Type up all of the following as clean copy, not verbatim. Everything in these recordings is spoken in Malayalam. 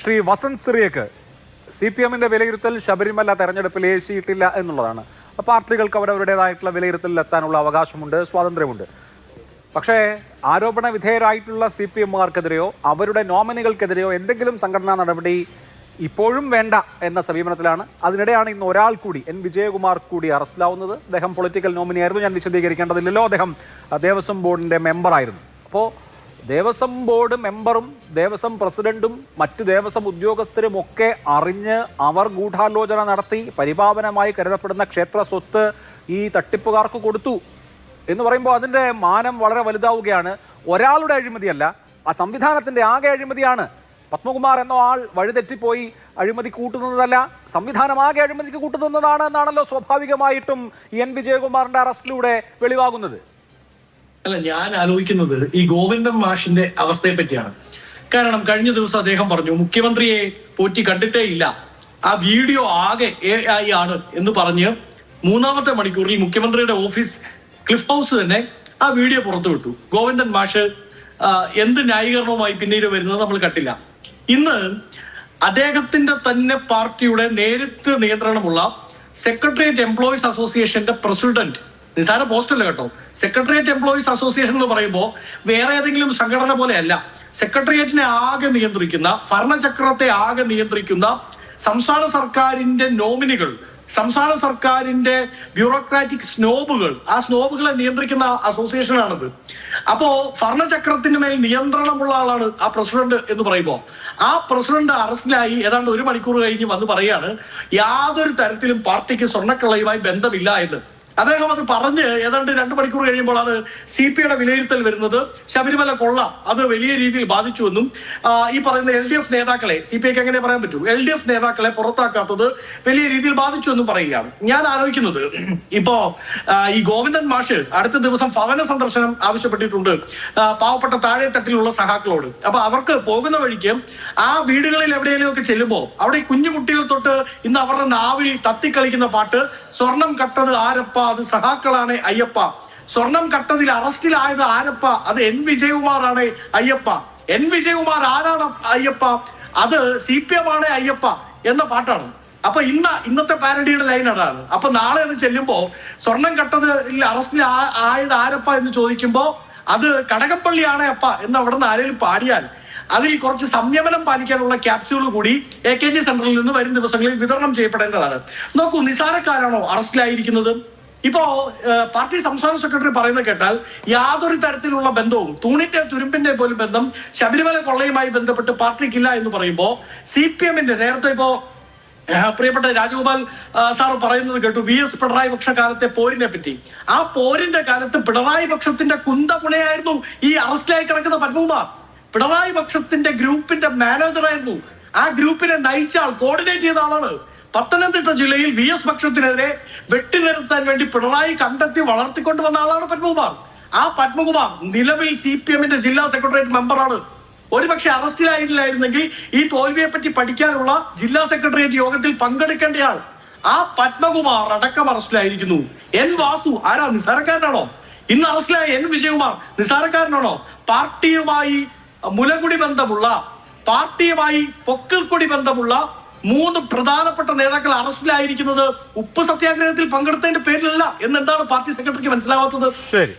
ശ്രീ വസന്ത് സിറിയക്ക് CPM-ന്റെ വിലയിരുത്തൽ ശബരിമല തെരഞ്ഞെടുപ്പിൽ ഏശിയിട്ടില്ല എന്നുള്ളതാണ്. പാർട്ടികൾക്ക് അവരവരുടേതായിട്ടുള്ള വിലയിരുത്തലിൽ എത്താനുള്ള അവകാശമുണ്ട്, സ്വാതന്ത്ര്യമുണ്ട്. പക്ഷേ ആരോപണ വിധേയരായിട്ടുള്ള CPM-മാർക്കെതിരെയോ അവരുടെ നോമിനികൾക്കെതിരെയോ എന്തെങ്കിലും സംഘടനാ നടപടി ഇപ്പോഴും വേണ്ട എന്ന സമീപനത്തിലാണ്. അതിനിടെയാണ് ഇന്ന് ഒരാൾ കൂടി, N. വിജയകുമാർ കൂടി അറസ്റ്റിലാവുന്നത്. അദ്ദേഹം പൊളിറ്റിക്കൽ നോമിനിയായിരുന്നു. ഞാൻ വിശദീകരിക്കേണ്ടതില്ലല്ലോ. അദ്ദേഹം ദേവസ്വം ബോർഡിൻ്റെ മെമ്പറായിരുന്നു. അപ്പോൾ ദേവസ്വം ബോർഡ് മെമ്പറും ദേവസ്വം പ്രസിഡന്റും മറ്റ് ദേവസ്വം ഉദ്യോഗസ്ഥരും ഒക്കെ അറിഞ്ഞ് അവർ ഗൂഢാലോചന നടത്തി പരിപാവനമായി കരുതപ്പെടുന്ന ക്ഷേത്ര സ്വത്ത് ഈ തട്ടിപ്പുകാർക്ക് കൊടുത്തു എന്ന് പറയുമ്പോൾ അതിൻ്റെ മാനം വളരെ വലുതാവുകയാണ്. ഒരാളുടെ അഴിമതിയല്ല, ആ സംവിധാനത്തിൻ്റെ ആകെ അഴിമതിയാണ്. പത്മകുമാർ എന്ന ആൾ വഴിതെറ്റിപ്പോയി അഴിമതി കൂട്ടുന്നതല്ല, സംവിധാനം ആകെ അഴിമതിക്ക് കൂട്ടുന്നതാണ് എന്നാണല്ലോ സ്വാഭാവികമായിട്ടും N. വിജയകുമാറിന്റെ അറസ്റ്റിലൂടെ വെളിവാകുന്നത്. അല്ല, ഞാൻ ആലോചിക്കുന്നത് ഈ ഗോവിന്ദൻ മാഷിന്റെ അവസ്ഥയെ പറ്റിയാണ്. കാരണം കഴിഞ്ഞ ദിവസം അദ്ദേഹം പറഞ്ഞു മുഖ്യമന്ത്രിയെ പോറ്റി കണ്ടിട്ടേ ഇല്ല, ആ വീഡിയോ ആകെ AI ആണ് എന്ന് പറഞ്ഞ് മൂന്നാമത്തെ മണിക്കൂറിൽ മുഖ്യമന്ത്രിയുടെ ഓഫീസ് ക്ലിഫ് ഹൗസ് തന്നെ ആ വീഡിയോ പുറത്തുവിട്ടു. ഗോവിന്ദൻ മാഷ് എന്ത് ന്യായീകരണവുമായി പിന്നീട് വരുന്നത് നമ്മൾ കണ്ടില്ല. ഇന്ന് അദ്ദേഹത്തിന്റെ തന്നെ പാർട്ടിയുടെ നേരിട്ട് നിയന്ത്രണമുള്ള സെക്രട്ടേറിയറ്റ് എംപ്ലോയീസ് അസോസിയേഷന്റെ പ്രസിഡന്റ്, നിസാര പോസ്റ്റല്ല കേട്ടോ, സെക്രട്ടേറിയറ്റ് എംപ്ലോയീസ് അസോസിയേഷൻ എന്ന് പറയുമ്പോൾ വേറെ ഏതെങ്കിലും സംഘടന പോലെയല്ല. സെക്രട്ടേറിയറ്റിനെ ആകെ നിയന്ത്രിക്കുന്ന, ഭരണചക്രത്തെ ആകെ നിയന്ത്രിക്കുന്ന സംസ്ഥാന സർക്കാരിന്റെ നോമിനികൾ, സംസ്ഥാന സർക്കാരിന്റെ ബ്യൂറോക്രാറ്റിക് സ്നോബുകൾ, ആ സ്നോബുകളെ നിയന്ത്രിക്കുന്ന അസോസിയേഷനാണത്. അപ്പോ ഭരണചക്രത്തിന് മേൽ നിയന്ത്രണമുള്ള ആളാണ് ആ പ്രസിഡന്റ് എന്ന് പറയുമ്പോൾ ആ പ്രസിഡന്റ് അറസ്റ്റിലായി ഏതാണ്ട് 1 മണിക്കൂർ കഴിഞ്ഞ് വന്ന് പറയാണ് യാതൊരു തരത്തിലും പാർട്ടിക്ക് സ്വർണ്ണക്കള്ളയുമായി ബന്ധമില്ല എന്ന്. അദ്ദേഹം അത് പറഞ്ഞ് ഏതാണ്ട് 2 മണിക്കൂർ കഴിയുമ്പോഴാണ് CP-യുടെ വിലയിരുത്തൽ വരുന്നത്. ശബരിമല കൊള്ള അത് വലിയ രീതിയിൽ ബാധിച്ചുവെന്നും ഈ പറയുന്ന LDF നേതാക്കളെ, CPIക്ക് എങ്ങനെ പറയാൻ പറ്റൂ, LDF നേതാക്കളെ പുറത്താക്കാത്തത് വലിയ രീതിയിൽ ബാധിച്ചു എന്നും പറയുകയാണ്. ഞാൻ ആലോചിക്കുന്നത് ഇപ്പോ ഈ ഗോവിന്ദൻ മാഷ് അടുത്ത ദിവസം ഭവന സന്ദർശനം ആവശ്യപ്പെട്ടിട്ടുണ്ട് പാവപ്പെട്ട താഴെത്തട്ടിലുള്ള സഹാക്കളോട്. അപ്പൊ അവർക്ക് പോകുന്ന വഴിക്ക് ആ വീടുകളിൽ എവിടെയെങ്കിലും ഒക്കെ ചെല്ലുമ്പോൾ അവിടെ കുഞ്ഞു കുട്ടികൾ തൊട്ട് ഇന്ന് അവരുടെ നാവിൽ തത്തിക്കളിക്കുന്ന പാട്ട്, സ്വർണം കട്ടത് ആരപ്പ, അത് സഹാക്കളാണ് അയ്യപ്പ, സ്വർണം കട്ടതിൽ അറസ്റ്റിലായത് ആരപ്പ, അത് N. വിജയകുമാർ ആണ് അയ്യപ്പ, N. വിജയകുമാർ ആരാണ് അയ്യപ്പ, അത് CPM ആണ് അയ്യപ്പ എന്ന പാട്ടാണ്. അപ്പൊ ഇന്നത്തെ പാരഡിയുടെ ലൈൻ അതാണ്. അപ്പൊ നാളെ അത് ചെല്ലുമ്പോ സ്വർണം കട്ടതിൽ അറസ്റ്റിൽ ആയത് ആരപ്പ എന്ന് ചോദിക്കുമ്പോ അത് കടകംപള്ളിയാണ് അപ്പ എന്ന് അവിടെ നിന്ന് ആരെങ്കിലും പാടിയാൽ അതിൽ കുറച്ച് സംയമനം പാലിക്കാനുള്ള ക്യാപ്സ്യൂൾ കൂടി AKG സെന്ററിൽ നിന്ന് വരും ദിവസങ്ങളിൽ വിതരണം ചെയ്യപ്പെടേണ്ടതാണ്. നോക്കൂ, നിസാരക്കാരാണോ അറസ്റ്റിലായിരിക്കുന്നത്? ഇപ്പോ പാർട്ടി സംസ്ഥാന സെക്രട്ടറി പറയുന്നത് കേട്ടാൽ യാതൊരു തരത്തിലുള്ള ബന്ധവും, തൂണിന്റെ തുരുമ്പിന്റെ പോലും ബന്ധം ശബരിമല കൊള്ളയുമായി ബന്ധപ്പെട്ട് പാർട്ടിക്കില്ല എന്ന് പറയുമ്പോൾ CPM-ന്റെ നേരത്തെ ഇപ്പോ പ്രിയപ്പെട്ട രാജഗോപാൽ സാറ് പറയുന്നത് കേട്ടു VS പിണറായി പക്ഷ കാലത്തെ പോരിനെ പറ്റി. ആ പോരിന്റെ കാലത്ത് പിണറായി പക്ഷത്തിന്റെ കുന്തപുണയായിരുന്നു ഈ അറസ്റ്റിലായി കിടക്കുന്ന പത്മകുമാർ. പിണറായി പക്ഷത്തിന്റെ ഗ്രൂപ്പിന്റെ മാനേജറായിരുന്നു. ആ ഗ്രൂപ്പിനെ നയിച്ച ആൾ, കോർഡിനേറ്റ് ചെയ്ത ആളാണ്. പത്തനംതിട്ട ജില്ലയിൽ VS പക്ഷത്തിനെതിരെ വെട്ടിനിർത്താൻ വേണ്ടി പിണറായി കണ്ടെത്തി വളർത്തിക്കൊണ്ടുവന്ന ആളാണ് പത്മകുമാർ. ആ പത്മകുമാർ നിലവിൽ CPM-ന്റെ ജില്ലാ സെക്രട്ടേറിയറ്റ് മെമ്പറാണ്. ഒരുപക്ഷെ അറസ്റ്റിലായില്ലായിരുന്നെങ്കിൽ ഈ തോൽവിയെ പറ്റി പഠിക്കാനുള്ള ജില്ലാ സെക്രട്ടേറിയറ്റ് യോഗത്തിൽ പങ്കെടുക്കേണ്ടയാൾ ആ പത്മകുമാർ അടക്കം അറസ്റ്റിലായിരിക്കുന്നു. N. വാസു ആരാ, നിസാരക്കാരനാണോ? ഇന്ന് അറസ്റ്റിലായ N. വിജയകുമാർ നിസാരക്കാരനാണോ? പാർട്ടിയുമായി മുലകുടി ബന്ധമുള്ള, പാർട്ടിയുമായി പൊക്കിൾക്കൊടി ബന്ധമുള്ള 3 പ്രധാനപ്പെട്ട നേതാക്കൾ അറസ്റ്റിലായിരിക്കുന്നത് ഉപ്പ് സത്യാഗ്രഹത്തിൽ പങ്കെടുത്തതിന്റെ പേരിലല്ല എന്നെന്താണ് പാർട്ടി സെക്രട്ടറിക്ക് മനസ്സിലാവാത്തത്?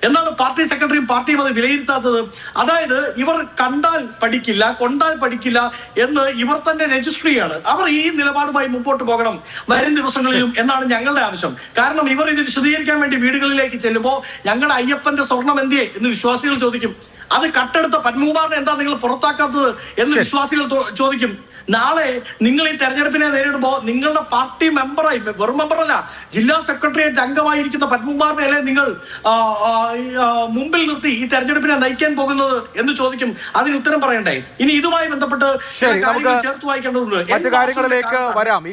എന്നാണ് പാർട്ടി സെക്രട്ടറിയും പാർട്ടിയും അത് വിലയിരുത്താത്തത്? അതായത് ഇവർ കണ്ടാൽ പഠിക്കില്ല, കൊണ്ടാൽ പഠിക്കില്ല എന്ന് ഇവർ തന്നെ രജിസ്റ്റർ ചെയ്യാണ്. അവർ ഈ നിലപാടുമായി മുമ്പോട്ട് പോകണം വരും ദിവസങ്ങളിലും എന്നാണ് ഞങ്ങളുടെ ആവശ്യം. കാരണം ഇവർ ഇത് വിശദീകരിക്കാൻ വേണ്ടി വീടുകളിലേക്ക് ചെല്ലുമ്പോൾ ഞങ്ങളുടെ അയ്യപ്പന്റെ സ്വർണം എന്തിയെ എന്ന് വിശ്വാസികൾ ചോദിക്കും. അത് കട്ടെടുത്ത പത്മകുമാറിനെ എന്താ നിങ്ങൾ പുറത്താക്കാത്തത് എന്ന് വിശ്വാസികൾ ചോദിക്കും. നാളെ നിങ്ങൾ ഈ തെരഞ്ഞെടുപ്പിനെ നേരിടുമ്പോൾ നിങ്ങളുടെ പാർട്ടി മെമ്പറായി, വെറും മെമ്പറല്ല, ജില്ലാ സെക്രട്ടേറിയറ്റ് അംഗമായിരിക്കുന്ന പത്മകുമാറിനെ അല്ലേ നിങ്ങൾ മുമ്പിൽ നിർത്തി ഈ തെരഞ്ഞെടുപ്പിനെ നയിക്കാൻ പോകുന്നത് എന്ന് ചോദിക്കും. അതിന് ഉത്തരം പറയണ്ടേ? ഇനി ഇതുമായി ബന്ധപ്പെട്ട് ചേർത്ത് വായിക്കേണ്ടതുണ്ട്. മറ്റു കാര്യങ്ങളിലേക്ക് വരാം.